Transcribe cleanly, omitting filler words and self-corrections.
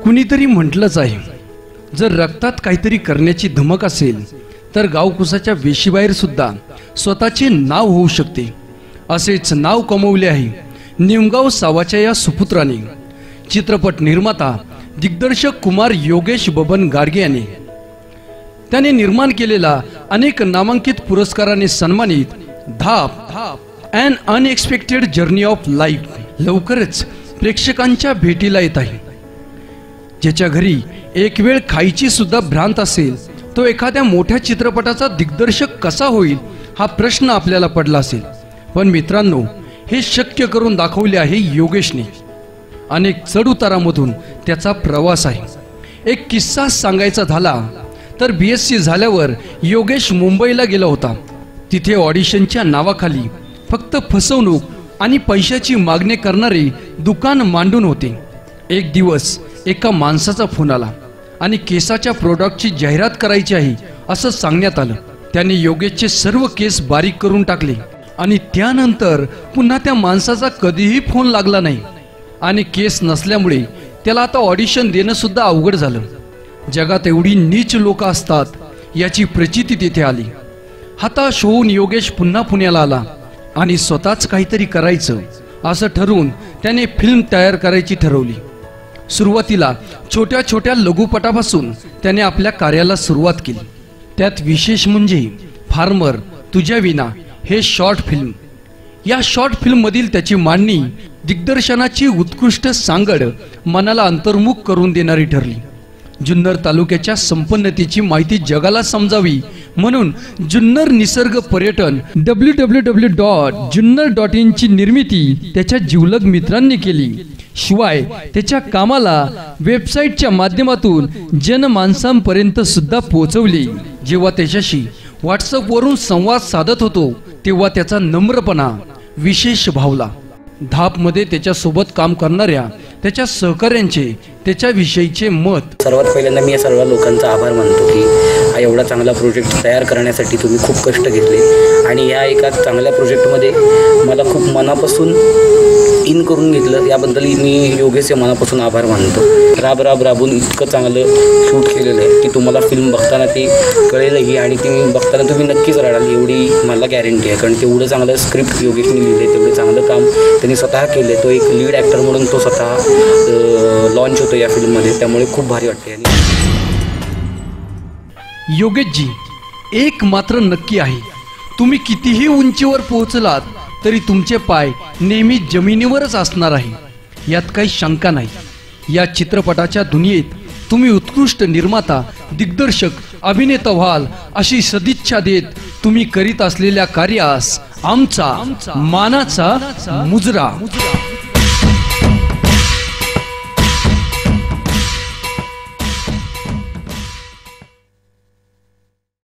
कुणीतरी म्हटलंच आहे, जर रक्तात काहीतरी करण्याची धमक असेल तर गावकुसाच्या वेशीबाहेर सुद्धा स्वतःचे नाव होऊ शकते. असेच नाव कमवले आहे निमगाव सावाच्या या सुपुत्राने. चित्रपट निर्माता दिग्दर्शक कुमार योगेश बबन गाडगे याने त्याने निर्माण केलेला अनेक नामांकित पुरस्काराने सन्मानित धाप अन अनएक्सपेक्टेड जर्नी ऑफ लाईफ लवकरच प्रेक्षकांच्या भेटीला येत आहे. ज्याच्या घरी एक वेळ खायची सुद्धा भ्रांत असेल तो एखाद्या मोठ्या चित्रपटाचा दिग्दर्शक कसा होईल हा प्रश्न आपल्याला पडला असेल. पण मित्रांनो, हे शक्य करून दाखवले आहे योगेशने. अनेक चढउतारामधून त्याचा प्रवास आहे. एक किस्सा सांगायचा झाला तर BSc झाल्यावर योगेश मुंबईला गेला होता. तिथे ऑडिशनच्या नावाखाली फक्त फसवणूक आणि पैशाची मागणी करणारे दुकान मांडून होते. एक दिवस एका माणसाचा फोन आला आणि केसाच्या प्रोडक्टची जाहिरात करायची आहे असं सांगण्यात आलं. त्याने योगेशचे सर्व केस बारीक करून टाकले आणि त्यानंतर पुन्हा त्या माणसाचा कधीही फोन लागला नाही. आणि केस नसल्यामुळे त्याला आता ऑडिशन देणं सुद्धा अवघड झालं. जगात एवढी नीच लोक असतात याची प्रचिती तिथे आली. हताश होऊन योगेश पुन्हा पुण्याला आला आणि स्वतःच काहीतरी करायचं असं ठरवून त्याने फिल्म तयार करायची ठरवली. सुरुवातीला छोट्या छोट्या लघुपटापासून त्याने आपल्या कार्याला सुरुवात केली. त्यात विशेष म्हणजे फार्मर तुझ्या विना हे शॉर्ट फिल्म. या शॉर्ट फिल्ममधील त्याची मांडणी दिग्दर्शनाची उत्कृष्ट सांगड मनाला अंतर्मुख करून देणारी ठरली. जुन्नर तालुक्याच्या संपन्नतेची माहिती जगाला समजावी म्हणून जुन्नर निसर्ग पर्यटन www.junnar.in ची निर्मिती त्याच्या जिवलग मित्रांनी केली. शिवाय त्याच्या कामाला वेबसाईटच्या माध्यमातून जनमानसांपर्यंत सुद्धा पोहोचवली. जेव्हा त्याच्याशी व्हॉट्सअपवरून संवाद साधत होतो तेव्हा त्याचा नम्रपणा विशेष भावला. धापमध्ये त्याच्यासोबत काम करणाऱ्या त्याच्या सहकाऱ्यांचे त्याच्याविषयीचे मत. सर्वात पहिल्यांदा मी या सर्व लोकांचा आभार मानतो की हा एवढा चांगला प्रोजेक्ट तयार करण्यासाठी तुम्ही खूप कष्ट घेतले आणि या एका चांगल्या प्रोजेक्टमध्ये मला खूप मनापासून इन करून घेतलं. याबद्दल मी योगेशचे मनापासून आभार मानतो. राबून इतकं चांगलं शूट केलेलं आहे की तुम्हाला फिल्म बघताना ती कळेलही आणि ती बघताना तुम्ही नक्कीच रडाल एवढी मला गॅरंटी आहे. कारण तेवढं चांगलं स्क्रिप्ट योगेशने लिहिलं, तेवढं चांगलं काम त्यांनी स्वतः केलं. तो एक लीड ॲक्टर म्हणून तो स्वतः लॉन्च होतो या फिल्ममध्ये, त्यामुळे खूप भारी वाटते. योगेशजी, एक मात्र नक्की आहे, तुम्ही कितीही उंचीवर पोहोचलात तरी तुमचे पाय नेहमी जमिनीवरच असणार आहे, यात काही शंका नाही. या चित्रपटाच्या दुनियेत तुम्ही उत्कृष्ट निर्माता, दिग्दर्शक, अभिनेता व्हाल अशी सदिच्छा देत तुम्ही करीत असलेल्या कार्यास आमचा मानाचा मुजरा.